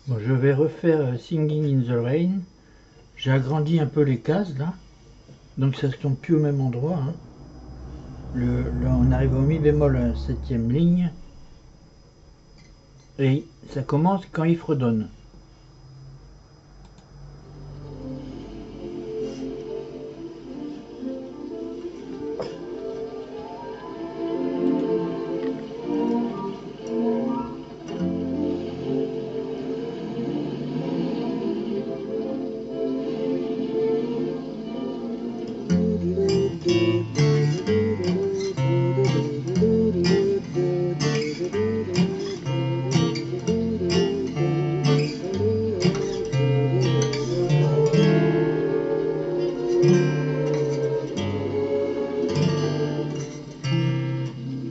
Bon, je vais refaire Singing in the Rain. J'ai agrandi un peu les cases là, donc ça se tombe plus au même endroit, hein. Là, on arrive au mi bémol à la 7e ligne et ça commence quand il fredonne.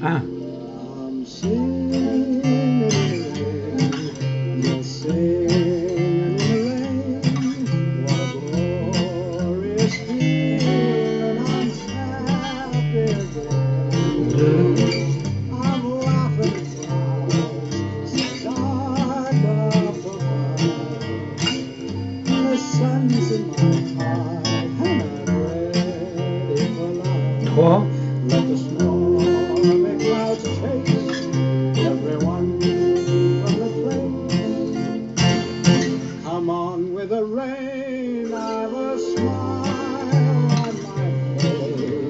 Un. Trois.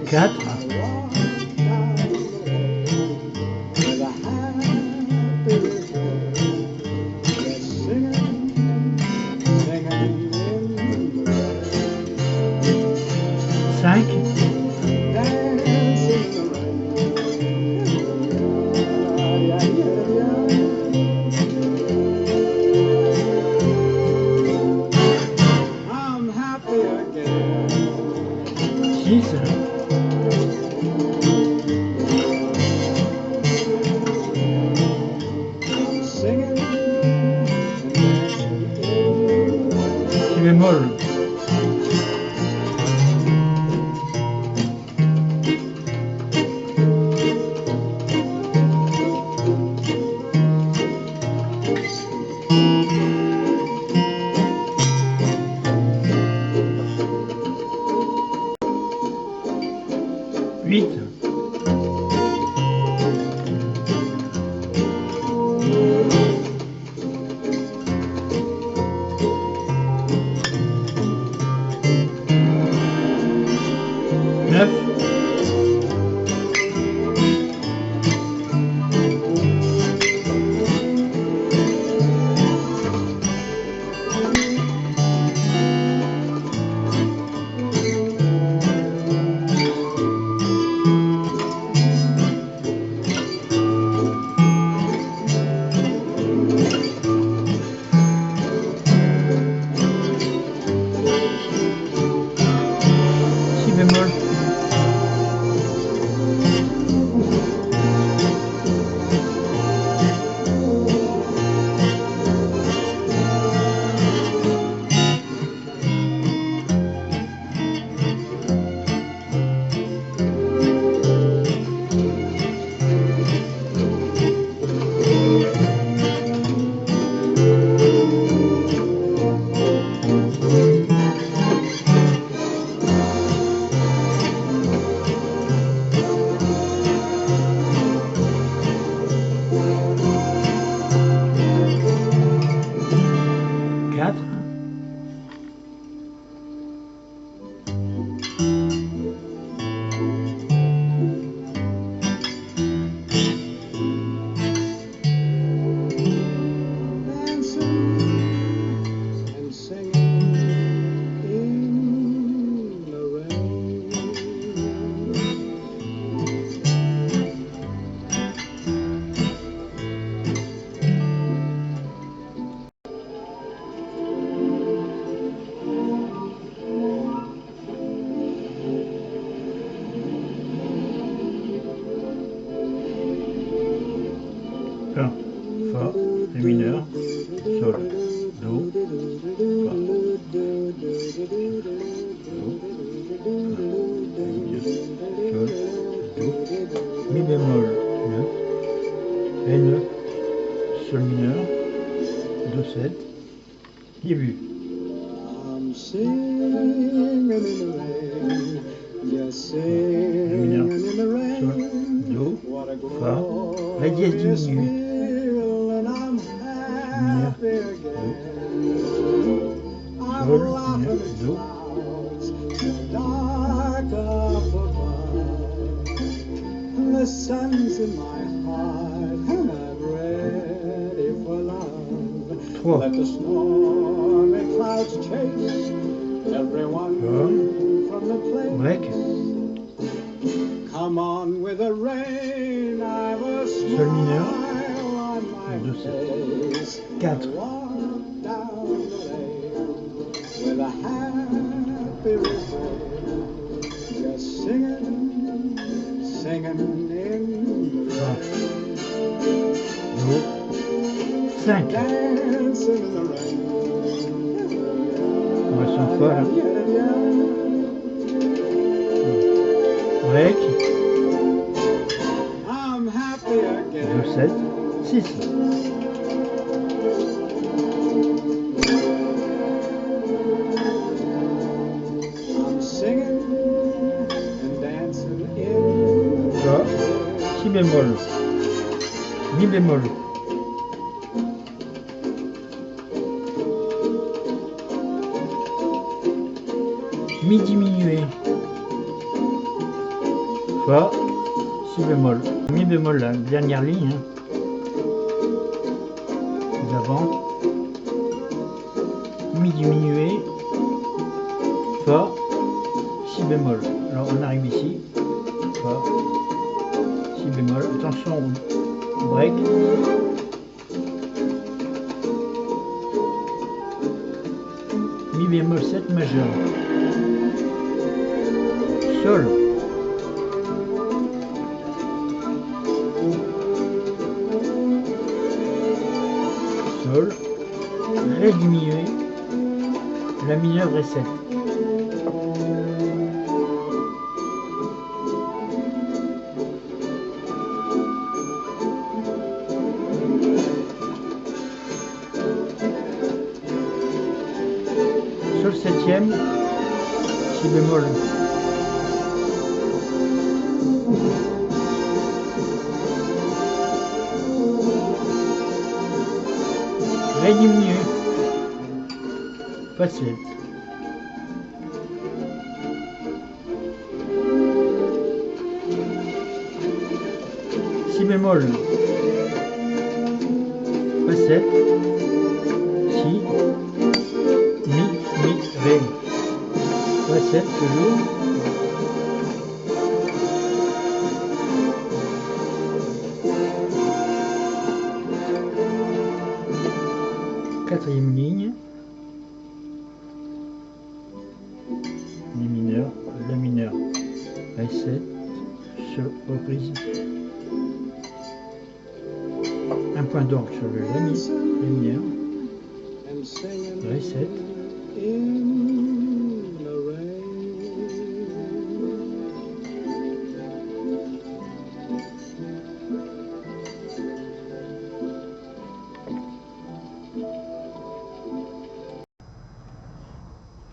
Quatre. Cinq. Six. Si bémol. Huit. Neuf. Si bémol. Quatre. Fa, Ré mineur, Sol, Do, Fa, Do, Sol, Do, Mi bémol 9, Ré 9, Sol mineur, Do 7, Début. I'm singing in the rain, just singing in the rain. Do, What a Fa, Ré dièse glorious diminué. feeling, I'm happy again. I'm Sol, laughing mineur, at Do, clouds so dark up above. And the sun's in my heart, and I'm ready for love. 3. Let the stormy clouds chase everyone from the place. Break. Come on with the rain, I've a Sol mineur. smile on my Do, 7. face. 4. Walk down the lane with a happy refrain, just singing, singing in the rain. Do, 5. Dancing in the rain. On va sur Fa là. Break. I'm happy again. Do, 7. 6. I'm singing and dancing in the Fa, Si bémol. Mi bémol. Mi diminué. Fa, Si bémol. Mi bémol, la dernière ligne. Hein. D'avant. Mi diminué. Fa, Si bémol. Alors on arrive ici. Fa, Si bémol. Attention au break. Mi bémol 7 majeur. Sol. Sol. Ré diminué. La mineure Ré 7. Sol 7e. Si bémol. Ré diminué. Facile. Si bémol. Fa 7. Si. Mi, Ré. Fa 7 toujours. Quatrième ligne. Mi mineur, La mineur. Ré 7. Sur reprise. Un point d'orgue sur le Ré mineur. and singing Ré 7. in the rain.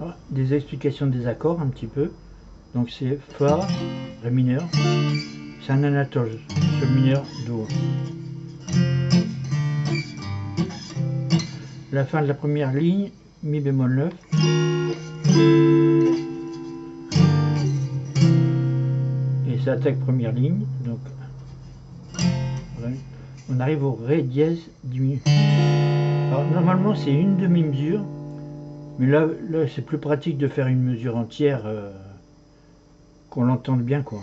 Ah, des explications des accords un petit peu. Donc c'est Fa, Ré mineur. C'est un anatole. Sol mineur, Do. La fin de la première ligne, Mi bémol 9. Et ça attaque première ligne. Donc on arrive au Ré dièse diminué. Alors normalement c'est une demi-mesure. Mais là c'est plus pratique de faire une mesure entière, qu'on l'entende bien quoi.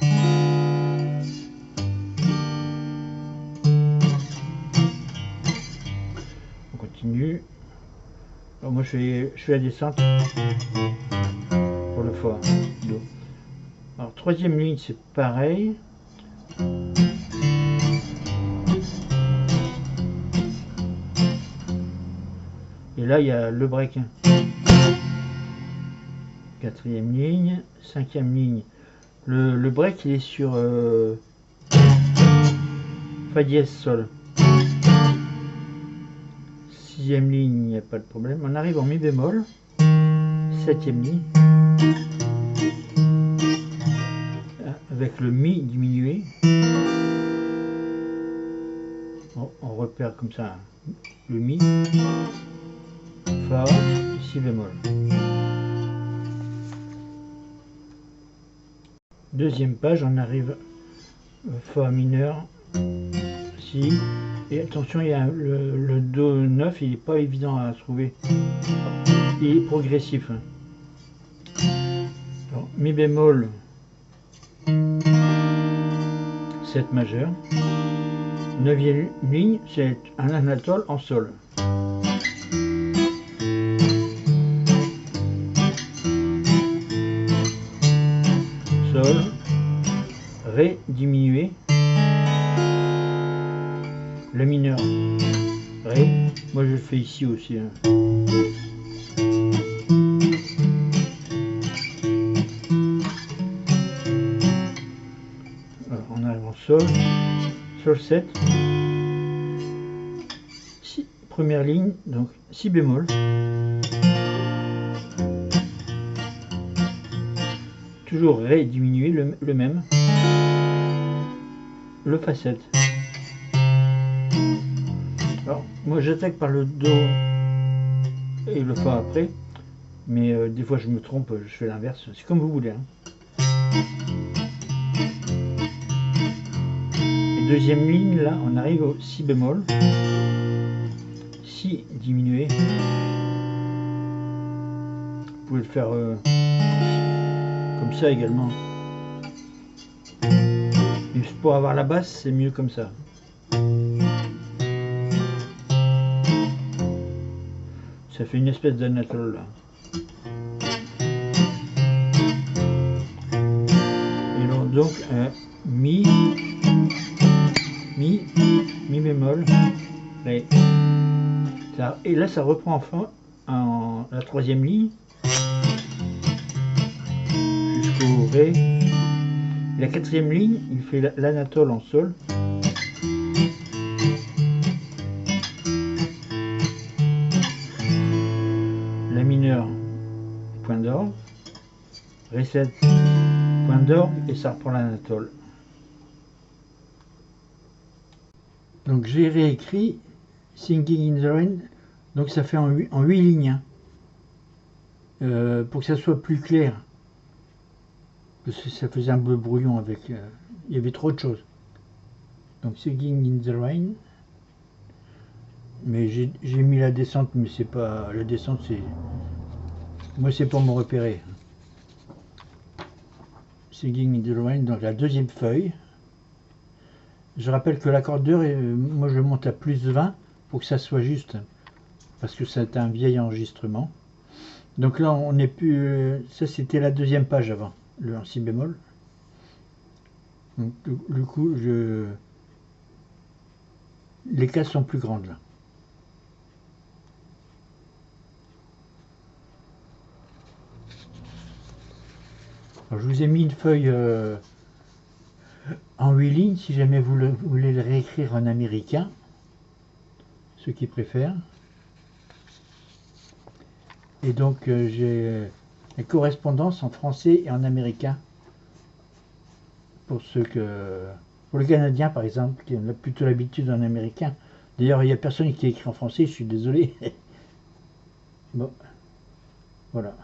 On continue. Alors moi je fais la descente pour le Fa, Do. Alors troisième ligne c'est pareil. Et là il y a le break. Quatrième ligne, cinquième ligne. Le break il est sur Fa dièse Sol. 6e ligne, il n'y a pas de problème. On arrive en mi bémol, 7e ligne, avec le mi diminué. On repère comme ça le mi, fa, si bémol. Deuxième page, on arrive fa mineur, si, et attention, il y a le do 9, il n'est pas évident à trouver, il est progressif. Alors, mi bémol, 7 majeur, 9e ligne, c'est un anatole en sol. Sol, ré diminué, la mineur, ré, moi je le fais ici aussi. Hein. Alors, on arrive en sol, sol 7, première ligne, donc si bémol. Toujours ré diminué, le même. Le fa 7. Alors, moi j'attaque par le do et le fa après, mais des fois je me trompe, je fais l'inverse, c'est comme vous voulez. Hein. Et deuxième ligne, là, on arrive au si bémol. Si diminué. Vous pouvez le faire comme ça également. Et pour avoir la basse, c'est mieux comme ça. Ça fait une espèce d'anatole là. Et donc mi bémol, ré. Et là ça reprend enfin en la 3e ligne jusqu'au ré. Et la 4e ligne, il fait l'anatole en sol. La mineure, point d'orgue, ré 7, point d'orgue, et ça reprend l'anatole. Donc j'ai réécrit Singing in the Rain, donc ça fait en 8 lignes, hein. Pour que ça soit plus clair, parce que ça faisait un peu brouillon avec, il y avait trop de choses. Donc Singing in the Rain, mais j'ai mis la descente, mais c'est pas, la descente c'est, moi c'est pour me repérer. Singing in the Rain, donc la 2e feuille. Je rappelle que l'accordeur, moi je monte à plus 20 pour que ça soit juste, parce que c'est un vieil enregistrement. Donc là on n'est plus, ça c'était la 2e page avant, le en si bémol. Donc du coup les cases sont plus grandes là. Alors, je vous ai mis une feuille en 8 lignes, si jamais vous voulez le réécrire en américain, ceux qui préfèrent. Et donc j'ai les correspondances en français et en américain pour pour le Canadien par exemple, qui a plutôt l'habitude en américain. D'ailleurs il n'y a personne qui écrit en français, je suis désolé. Bon, voilà.